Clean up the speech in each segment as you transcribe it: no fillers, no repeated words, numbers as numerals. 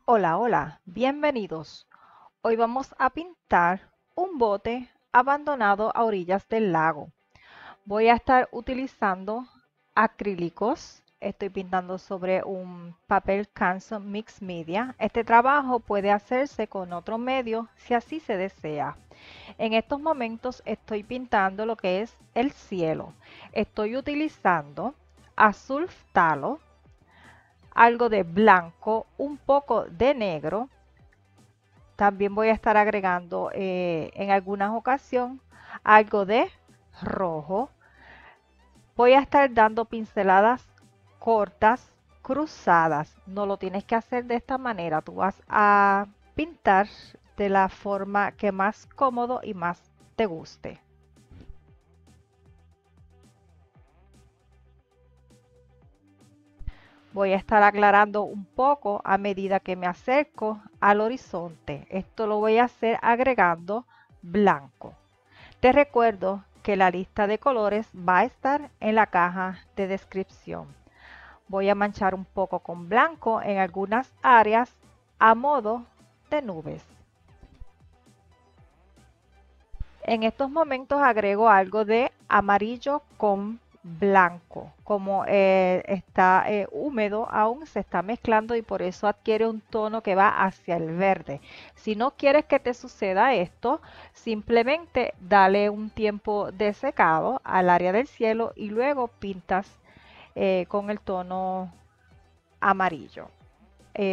Hola, hola, bienvenidos. Hoy vamos a pintar un bote abandonado a orillas del lago. Voy a estar utilizando acrílicos. Estoy pintando sobre un papel Canson Mix Media. Este trabajo puede hacerse con otro medio si así se desea. En estos momentos estoy pintando lo que es el cielo. Estoy utilizando azul talo, algo de blanco, un poco de negro. También voy a estar agregando en algunas ocasiones algo de rojo. Voy a estar dando pinceladas cortas, cruzadas. No lo tienes que hacer de esta manera. Tú vas a pintar de la forma que más cómodo y más te guste. Voy a estar aclarando un poco a medida que me acerco al horizonte. Esto lo voy a hacer agregando blanco. Te recuerdo que la lista de colores va a estar en la caja de descripción. Voy a manchar un poco con blanco en algunas áreas a modo de nubes. En estos momentos agrego algo de amarillo con blanco. Como está húmedo, aún se está mezclando y por eso adquiere un tono que va hacia el verde. Si no quieres que te suceda esto, simplemente dale un tiempo de secado al área del cielo y luego pintas con el tono amarillo.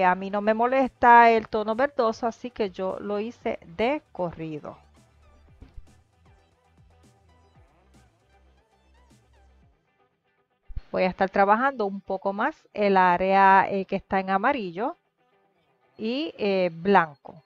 A mí no me molesta el tono verdoso, así que yo lo hice de corrido. Voy a estar trabajando un poco más el área que está en amarillo y blanco.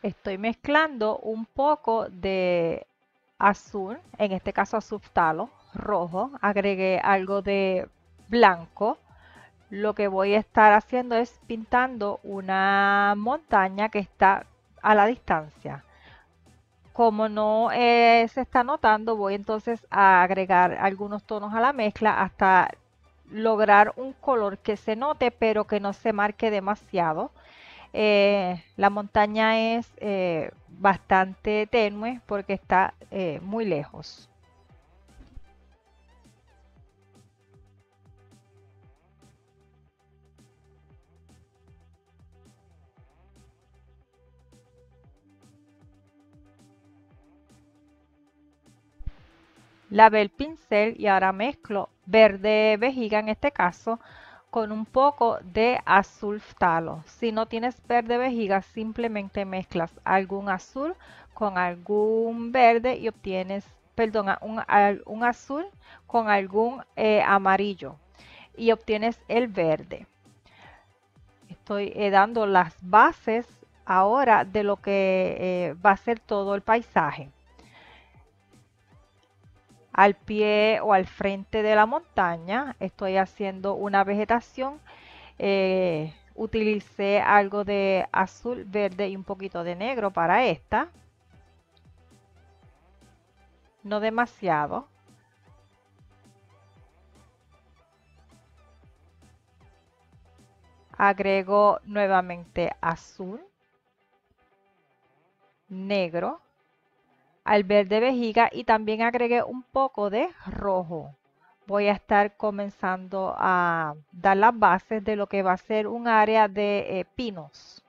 Estoy mezclando un poco de azul, en este caso azul talo, rojo. Agregué algo de blanco. Lo que voy a estar haciendo es pintando una montaña que está a la distancia. Como no se está notando, voy entonces a agregar algunos tonos a la mezcla hasta lograr un color que se note, pero que no se marque demasiado. La montaña es bastante tenue porque está muy lejos. Lavé el pincel y ahora mezclo verde vejiga en este caso con un poco de azul talo. Si no tienes verde vejiga, simplemente mezclas algún azul con algún verde y obtienes, perdona, un azul con algún amarillo y obtienes el verde. Estoy dando las bases ahora de lo que va a ser todo el paisaje. Al pie o al frente de la montaña estoy haciendo una vegetación. Utilicé algo de azul, verde y un poquito de negro para esta. No demasiado. Agrego nuevamente azul, negro, al verde vejiga y también agregué un poco de rojo. Voy a estar comenzando a dar las bases de lo que va a ser un área de pinos.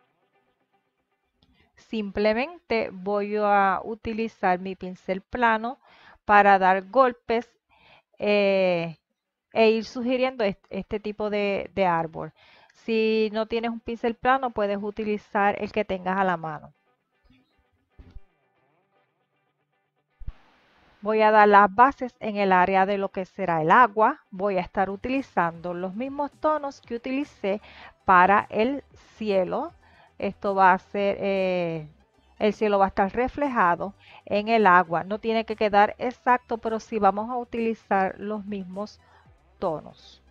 Simplemente voy a utilizar mi pincel plano para dar golpes eh, e ir sugiriendo este tipo de árbol. Si no tienes un pincel plano, puedes utilizar el que tengas a la mano. Voy a dar las bases en el área de lo que será el agua. Voy a estar utilizando los mismos tonos que utilicé para el cielo. Esto va a ser El cielo va a estar reflejado en el agua. No tiene que quedar exacto, pero sí vamos a utilizar los mismos tonos.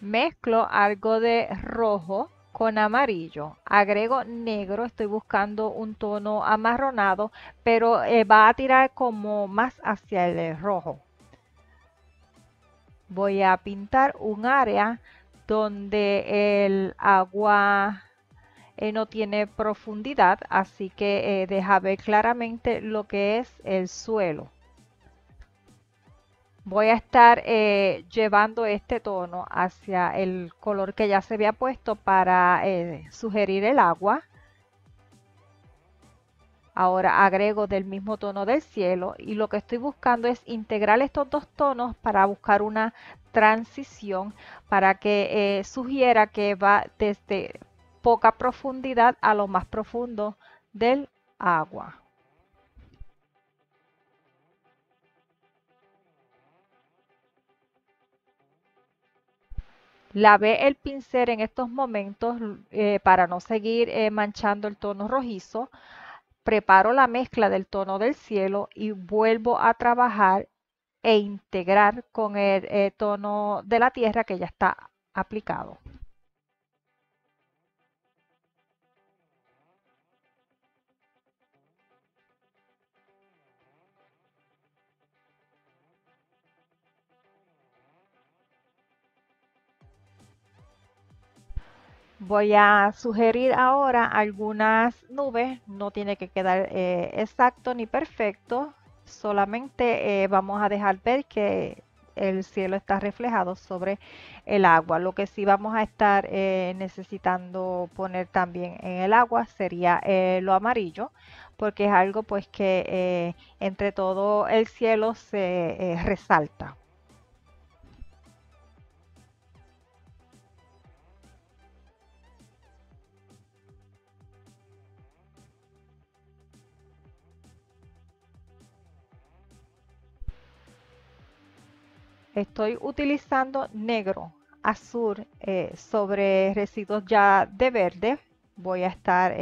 Mezclo algo de rojo con amarillo. Agrego negro, estoy buscando un tono amarronado, pero va a tirar como más hacia el rojo. Voy a pintar un área donde el agua no tiene profundidad, así que deja ver claramente lo que es el suelo. Voy a estar llevando este tono hacia el color que ya se había puesto para sugerir el agua. Ahora agrego del mismo tono del cielo y lo que estoy buscando es integrar estos dos tonos para buscar una transición para que sugiera que va desde poca profundidad a lo más profundo del agua. Lavé el pincel en estos momentos para no seguir manchando el tono rojizo. Preparo la mezcla del tono del cielo y vuelvo a trabajar e integrar con el tono de la tierra que ya está aplicado. Voy a sugerir ahora algunas nubes, no tiene que quedar exacto ni perfecto, solamente vamos a dejar ver que el cielo está reflejado sobre el agua. Lo que sí vamos a estar necesitando poner también en el agua sería lo amarillo, porque es algo pues que entre todo el cielo se resalta. Estoy utilizando negro, azul sobre residuos ya de verde. Voy a estar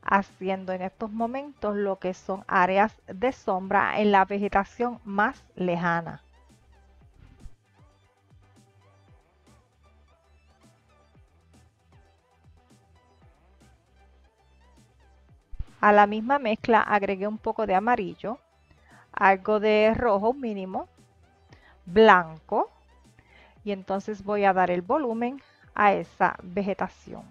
haciendo en estos momentos lo que son áreas de sombra en la vegetación más lejana. A la misma mezcla agregué un poco de amarillo, algo de rojo mínimo, blanco y entonces voy a dar el volumen a esa vegetación.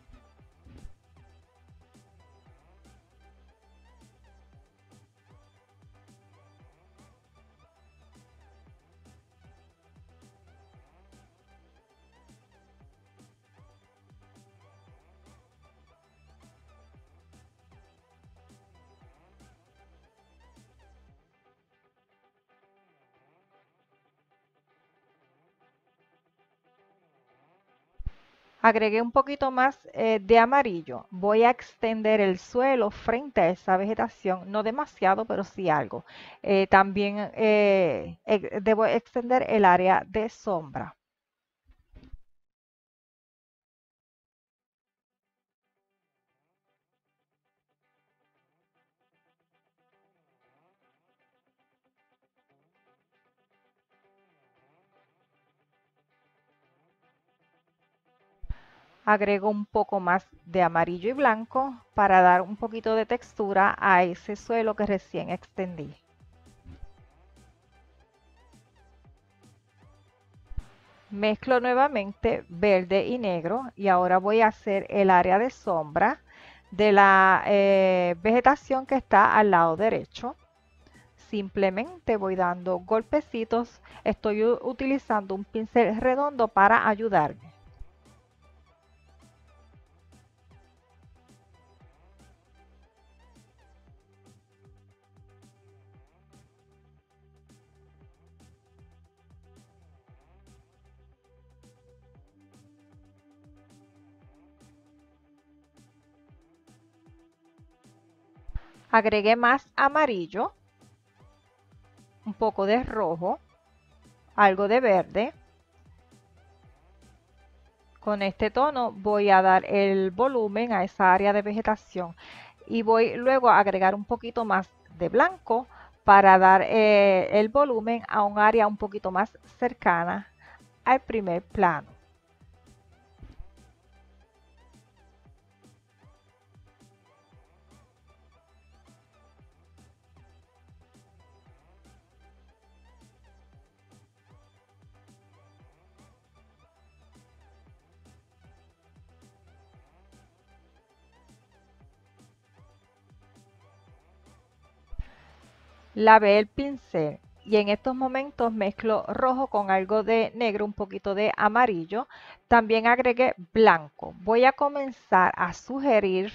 Agregué un poquito más de amarillo. Voy a extender el suelo frente a esa vegetación, no demasiado, pero sí algo. También debo extender el área de sombra. Agrego un poco más de amarillo y blanco para dar un poquito de textura a ese suelo que recién extendí. Mezclo nuevamente verde y negro y ahora voy a hacer el área de sombra de la vegetación que está al lado derecho. Simplemente voy dando golpecitos. Estoy utilizando un pincel redondo para ayudarme. Agregué más amarillo, un poco de rojo, algo de verde. Con este tono voy a dar el volumen a esa área de vegetación y voy luego a agregar un poquito más de blanco para dar el volumen a un área un poquito más cercana al primer plano. Lavé el pincel y en estos momentos mezclo rojo con algo de negro, un poquito de amarillo. También agregué blanco. Voy a comenzar a sugerir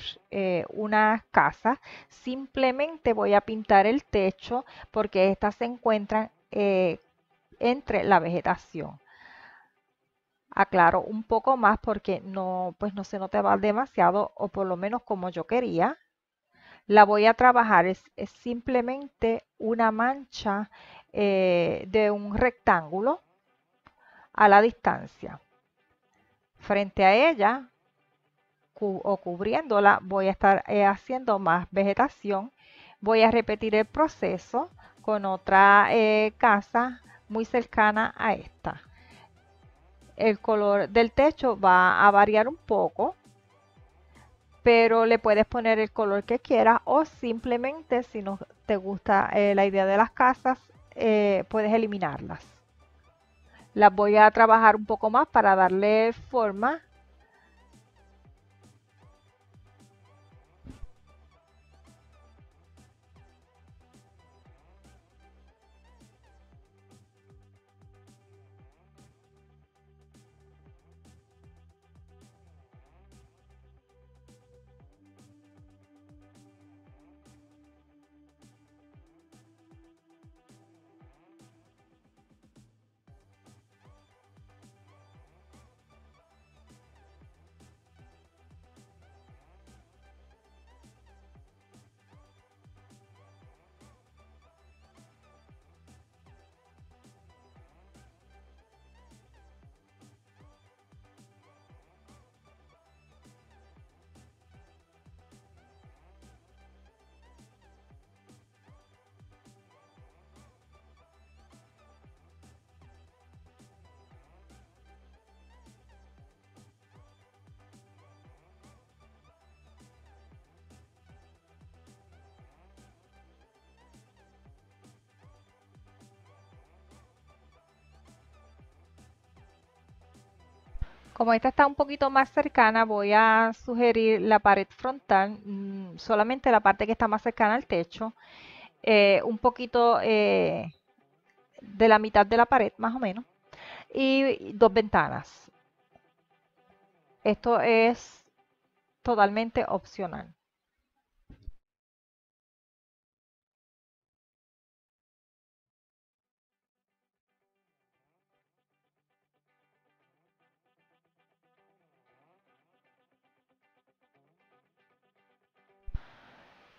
una casa. Simplemente voy a pintar el techo porque estas se encuentran entre la vegetación. Aclaro un poco más porque no, pues no se notaba demasiado o por lo menos como yo quería. La voy a trabajar, es simplemente una mancha de un rectángulo a la distancia. Frente a ella o cubriéndola voy a estar haciendo más vegetación. Voy a repetir el proceso con otra casa muy cercana a esta. El color del techo va a variar un poco, pero le puedes poner el color que quieras o simplemente si no te gusta la idea de las casas, puedes eliminarlas. Las voy a trabajar un poco más para darle forma. Como esta está un poquito más cercana, voy a sugerir la pared frontal, solamente la parte que está más cercana al techo, un poquito de la mitad de la pared más o menos, y dos ventanas. Esto es totalmente opcional.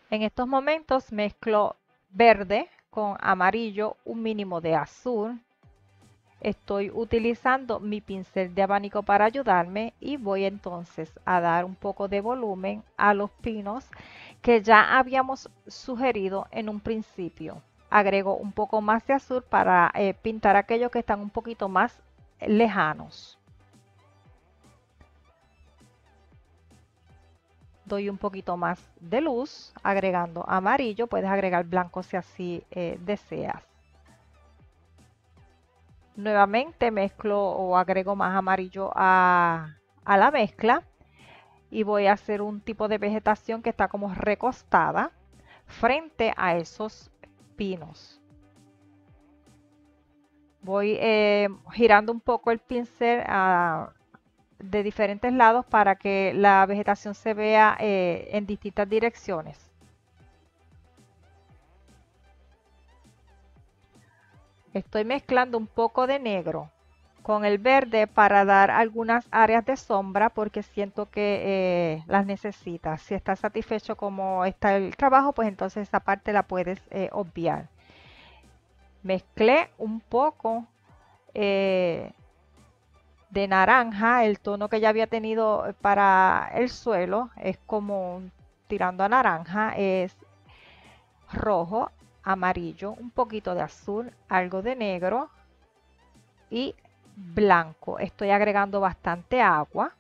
En estos momentos mezclo verde con amarillo, un mínimo de azul. Estoy utilizando mi pincel de abanico para ayudarme y voy entonces a dar un poco de volumen a los pinos que ya habíamos sugerido en un principio. Agrego un poco más de azul para pintar aquellos que están un poquito más lejanos. Doy un poquito más de luz agregando amarillo, puedes agregar blanco si así deseas. Nuevamente mezclo o agrego más amarillo a la mezcla y voy a hacer un tipo de vegetación que está como recostada frente a esos pinos. Voy girando un poco el pincel de diferentes lados para que la vegetación se vea en distintas direcciones. Estoy mezclando un poco de negro con el verde para dar algunas áreas de sombra porque siento que las necesitas. Si estás satisfecho como está el trabajo, pues entonces esa parte la puedes obviar. Mezclé un poco eh, de naranja, el tono que ya había tenido para el suelo es como tirando a naranja, es rojo, amarillo, un poquito de azul, algo de negro y blanco. Estoy agregando bastante agua.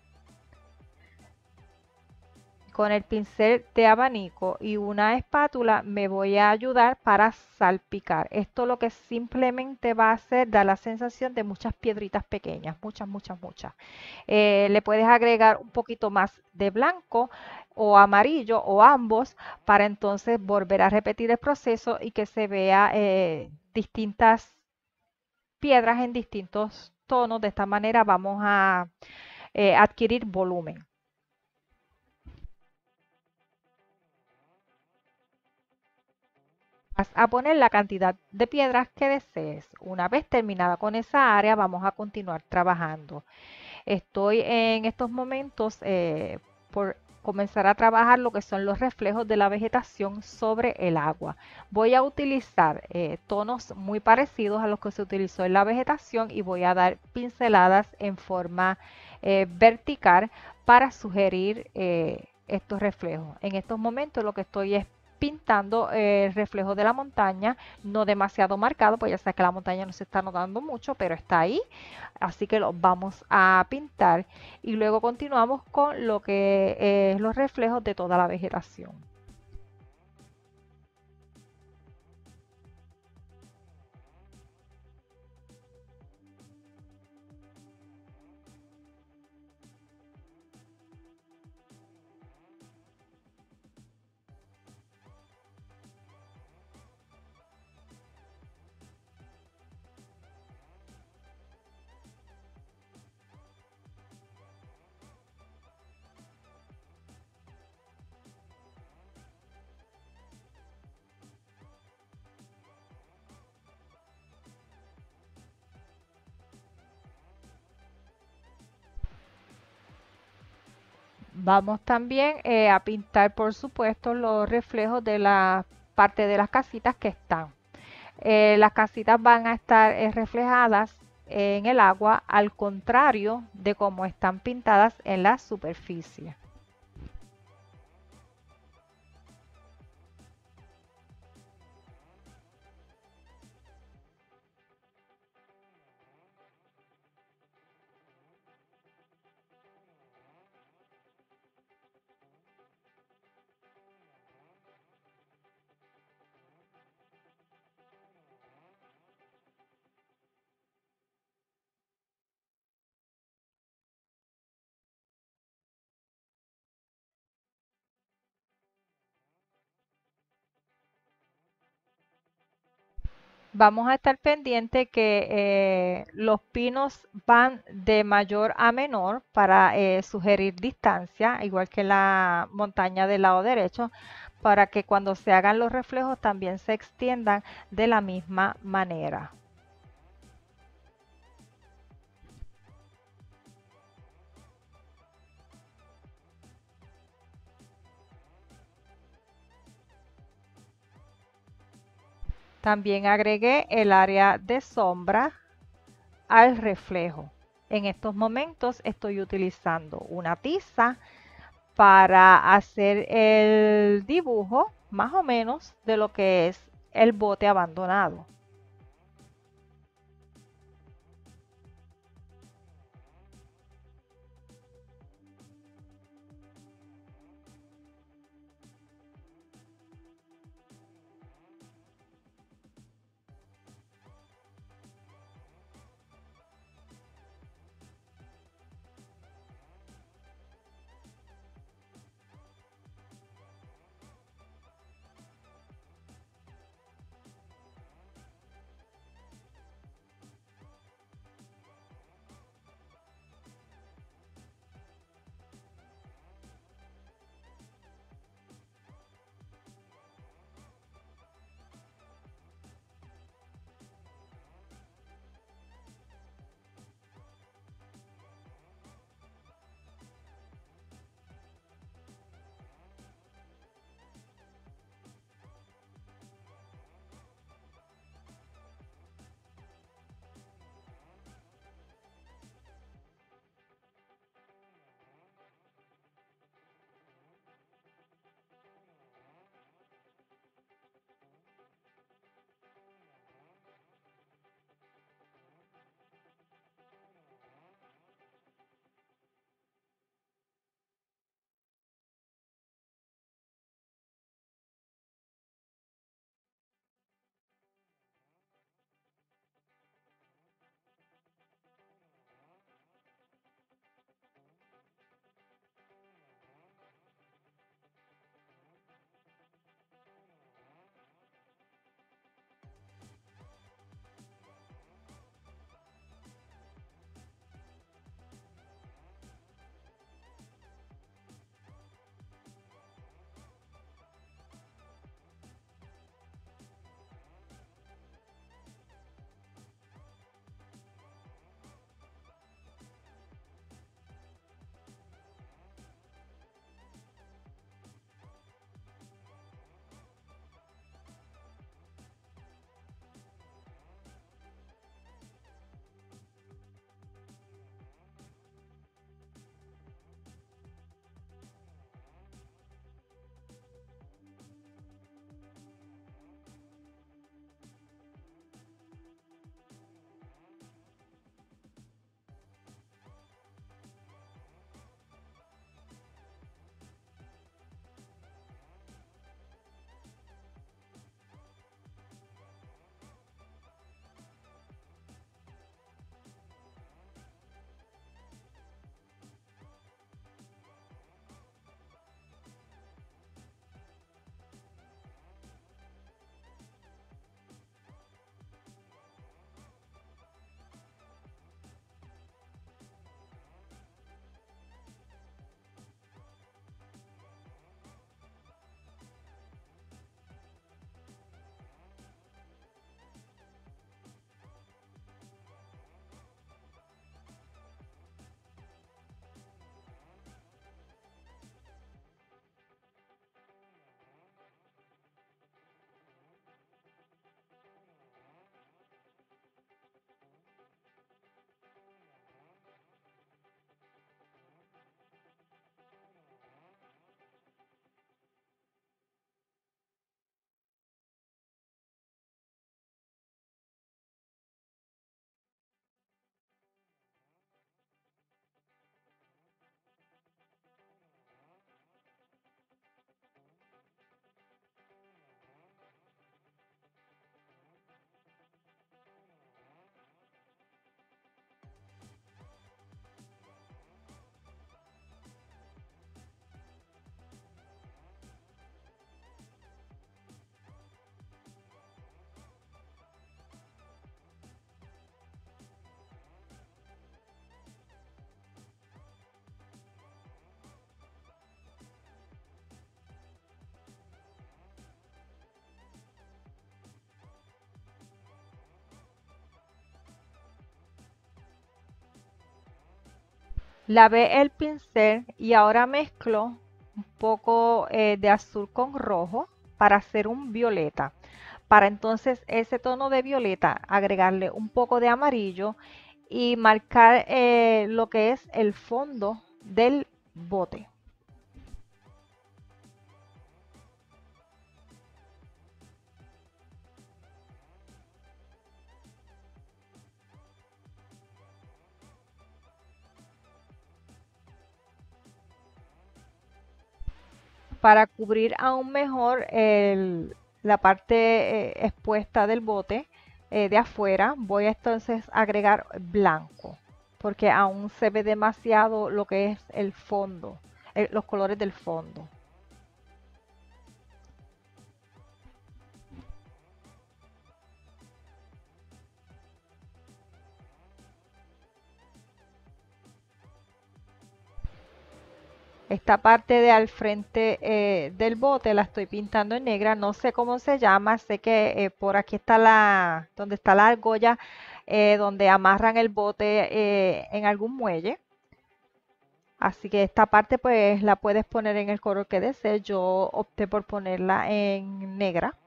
Con el pincel de abanico y una espátula me voy a ayudar para salpicar. Esto lo que simplemente va a hacer dar la sensación de muchas piedritas pequeñas, muchas, muchas, muchas. Le puedes agregar un poquito más de blanco o amarillo o ambos para entonces volver a repetir el proceso y que se vea distintas piedras en distintos tonos. De esta manera vamos a adquirir volumen. Vas a poner la cantidad de piedras que desees. Una vez terminada con esa área, vamos a continuar trabajando. Estoy en estos momentos por comenzar a trabajar lo que son los reflejos de la vegetación sobre el agua. Voy a utilizar tonos muy parecidos a los que se utilizó en la vegetación y voy a dar pinceladas en forma vertical para sugerir estos reflejos. En estos momentos lo que estoy es pintando el reflejo de la montaña, no demasiado marcado, pues ya sé que la montaña no se está notando mucho, pero está ahí. Así que lo vamos a pintar y luego continuamos con lo que es los reflejos de toda la vegetación. Vamos también a pintar, por supuesto, los reflejos de la parte de las casitas que están. Las casitas van a estar reflejadas en el agua al contrario de cómo están pintadas en la superficie. Vamos a estar pendiente que los pinos van de mayor a menor para sugerir distancia, igual que la montaña del lado derecho, para que cuando se hagan los reflejos también se extiendan de la misma manera. También agregué el área de sombra al reflejo. En estos momentos estoy utilizando una tiza para hacer el dibujo más o menos de lo que es el bote abandonado. Lavé el pincel y ahora mezclo un poco de azul con rojo para hacer un violeta. Para entonces ese tono de violeta agregarle un poco de amarillo y marcar lo que es el fondo del bote. Para cubrir aún mejor la parte expuesta del bote de afuera, voy a entonces agregar blanco, porque aún se ve demasiado lo que es el fondo, los colores del fondo. Esta parte de al frente del bote la estoy pintando en negra, no sé cómo se llama, sé que por aquí está donde está la argolla, donde amarran el bote en algún muelle. Así que esta parte pues la puedes poner en el color que desees. Yo opté por ponerla en negra.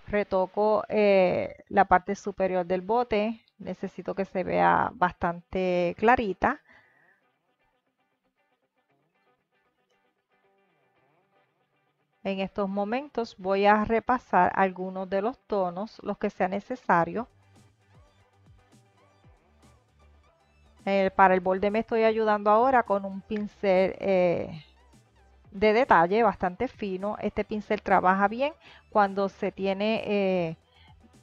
Retoco la parte superior del bote. Necesito que se vea bastante clarita. En estos momentos voy a repasar algunos de los tonos, los que sea necesario. Para el borde me estoy ayudando ahora con un pincel de detalle bastante fino. Este pincel trabaja bien cuando se tiene,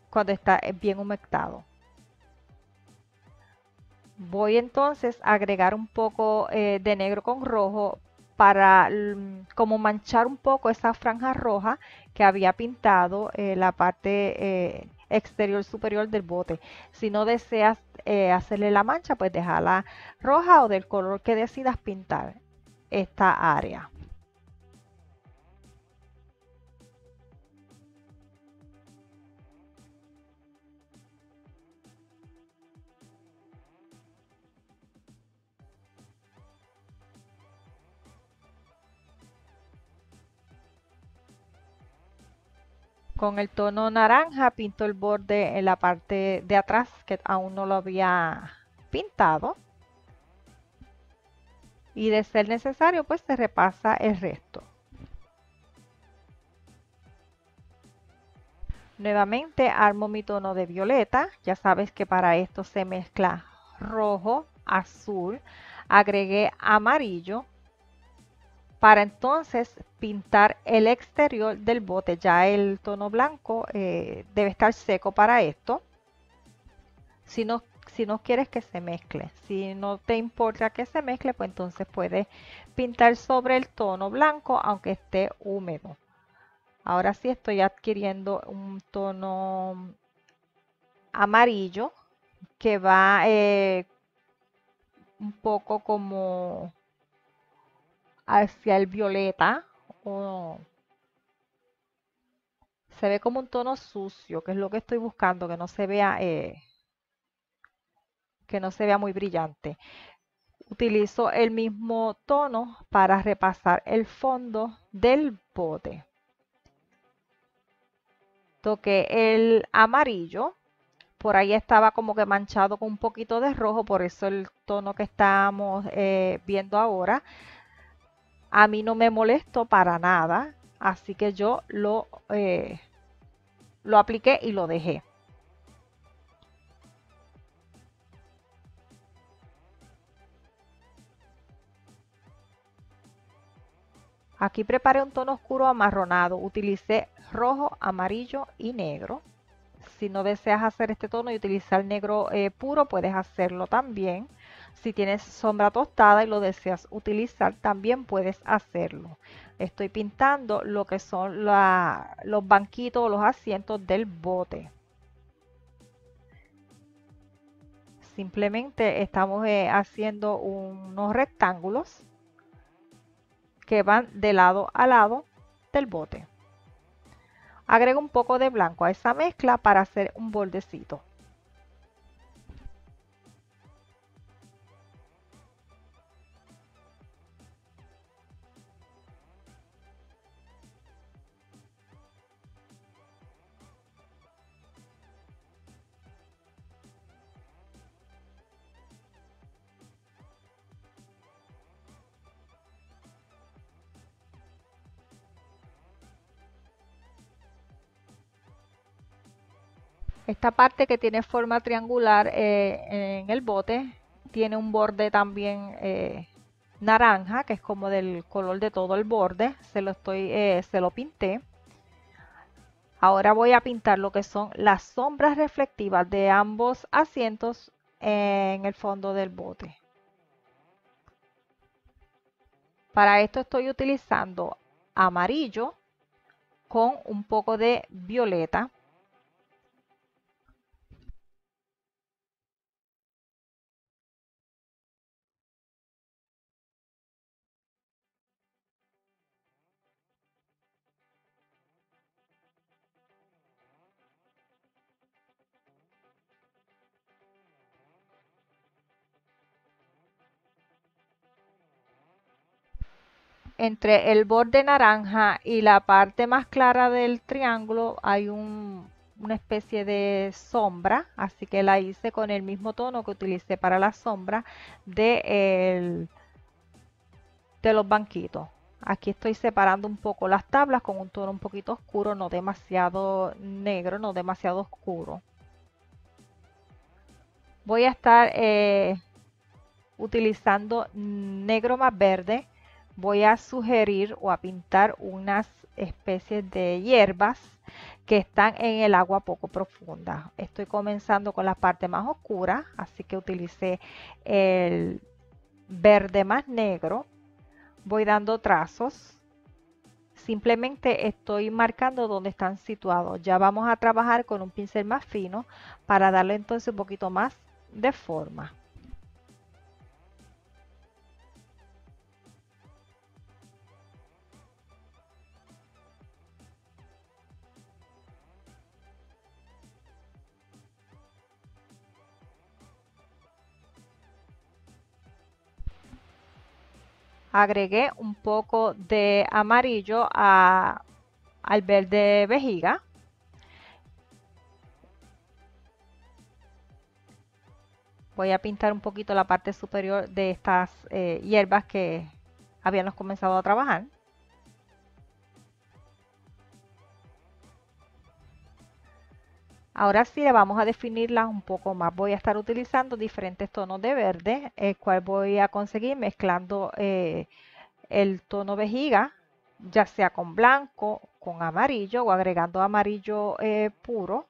cuando está bien humectado. Voy entonces a agregar un poco de negro con rojo para como manchar un poco esa franja roja que había pintado la parte exterior superior del bote. Si no deseas hacerle la mancha, pues déjala roja o del color que decidas pintar esta área. Con el tono naranja pinto el borde en la parte de atrás que aún no lo había pintado. Y de ser necesario, pues se repasa el resto. Nuevamente armo mi tono de violeta. Ya sabes que para esto se mezcla rojo, azul. Agregué amarillo para entonces pintar el exterior del bote. Ya el tono blanco debe estar seco para esto. Si no, si no quieres que se mezcle, si no te importa que se mezcle, pues entonces puedes pintar sobre el tono blanco aunque esté húmedo. Ahora sí estoy adquiriendo un tono amarillo que va un poco como hacia el violeta o se ve como un tono sucio, que es lo que estoy buscando, que no se vea muy brillante. Utilizo el mismo tono para repasar el fondo del bote. Toqué el amarillo, por ahí estaba como que manchado con un poquito de rojo, por eso el tono que estamos viendo ahora. A mí no me molestó para nada, así que yo lo apliqué y lo dejé. Aquí preparé un tono oscuro amarronado. Utilicé rojo, amarillo y negro. Si no deseas hacer este tono y utilizar negro puro, puedes hacerlo también. Si tienes sombra tostada y lo deseas utilizar, también puedes hacerlo. Estoy pintando lo que son los banquitos o los asientos del bote. Simplemente estamos haciendo unos rectángulos que van de lado a lado del bote. Agrego un poco de blanco a esa mezcla para hacer un bordecito. Esta parte que tiene forma triangular en el bote tiene un borde también naranja, que es como del color de todo el borde. Se lo pinté. Ahora voy a pintar lo que son las sombras reflectivas de ambos asientos en el fondo del bote. Para esto estoy utilizando amarillo con un poco de violeta. Entre el borde naranja y la parte más clara del triángulo hay una especie de sombra, así que la hice con el mismo tono que utilicé para la sombra de los banquitos. Aquí estoy separando un poco las tablas con un tono un poquito oscuro, no demasiado negro, no demasiado oscuro. Voy a estar utilizando negro más verde. Voy a sugerir o a pintar unas especies de hierbas que están en el agua poco profunda. Estoy comenzando con la parte más oscura, así que utilicé el verde más negro. Voy dando trazos. Simplemente estoy marcando dónde están situados. Ya vamos a trabajar con un pincel más fino para darle entonces un poquito más de forma. Agregué un poco de amarillo al verde vejiga. Voy a pintar un poquito la parte superior de estas hierbas que habíamos comenzado a trabajar. Ahora sí le vamos a definirlas un poco más. Voy a estar utilizando diferentes tonos de verde, el cual voy a conseguir mezclando el tono vejiga, ya sea con blanco, con amarillo o agregando amarillo puro.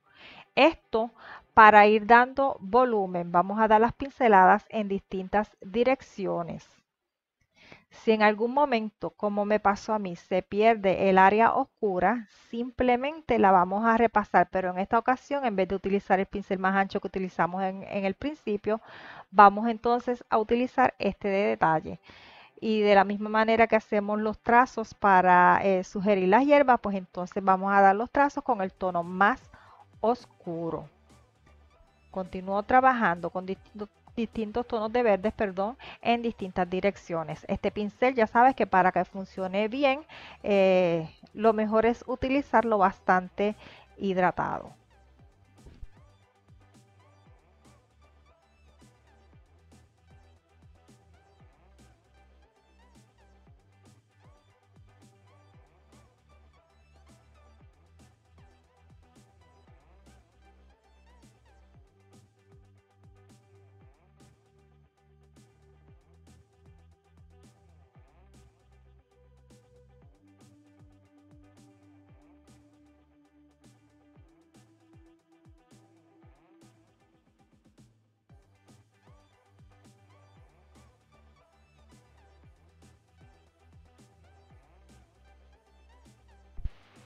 Esto para ir dando volumen. Vamos a dar las pinceladas en distintas direcciones. Si en algún momento, como me pasó a mí, se pierde el área oscura, simplemente la vamos a repasar, pero en esta ocasión, en vez de utilizar el pincel más ancho que utilizamos en el principio, vamos entonces a utilizar este de detalle. Y de la misma manera que hacemos los trazos para sugerir las hierbas, pues entonces vamos a dar los trazos con el tono más oscuro. Continúo trabajando con distintos tonos de verdes, perdón, en distintas direcciones. Este pincel ya sabes que para que funcione bien, lo mejor es utilizarlo bastante hidratado.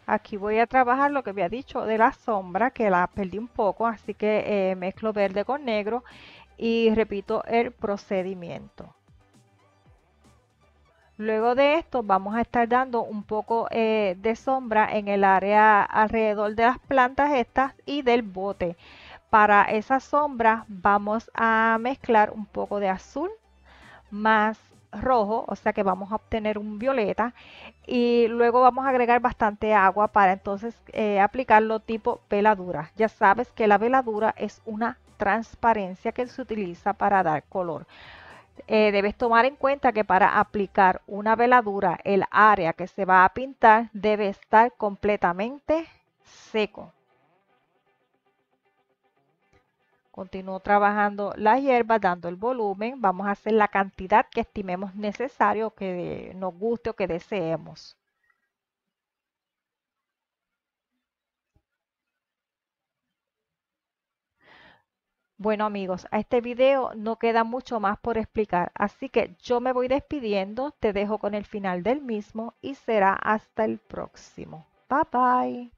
Aquí voy a trabajar lo que había dicho de la sombra, que la perdí un poco, así que mezclo verde con negro y repito el procedimiento. Luego de esto vamos a estar dando un poco de sombra en el área alrededor de las plantas estas y del bote. Para esa sombra vamos a mezclar un poco de azul más rojo, o sea que vamos a obtener un violeta y luego vamos a agregar bastante agua para entonces aplicarlo tipo veladura. Ya sabes que la veladura es una transparencia que se utiliza para dar color. Debes tomar en cuenta que para aplicar una veladura, el área que se va a pintar debe estar completamente seco. Continúo trabajando la hierba, dando el volumen. Vamos a hacer la cantidad que estimemos necesario, que nos guste o que deseemos. Bueno amigos, a este video no queda mucho más por explicar, así que yo me voy despidiendo, te dejo con el final del mismo y será hasta el próximo. Bye bye.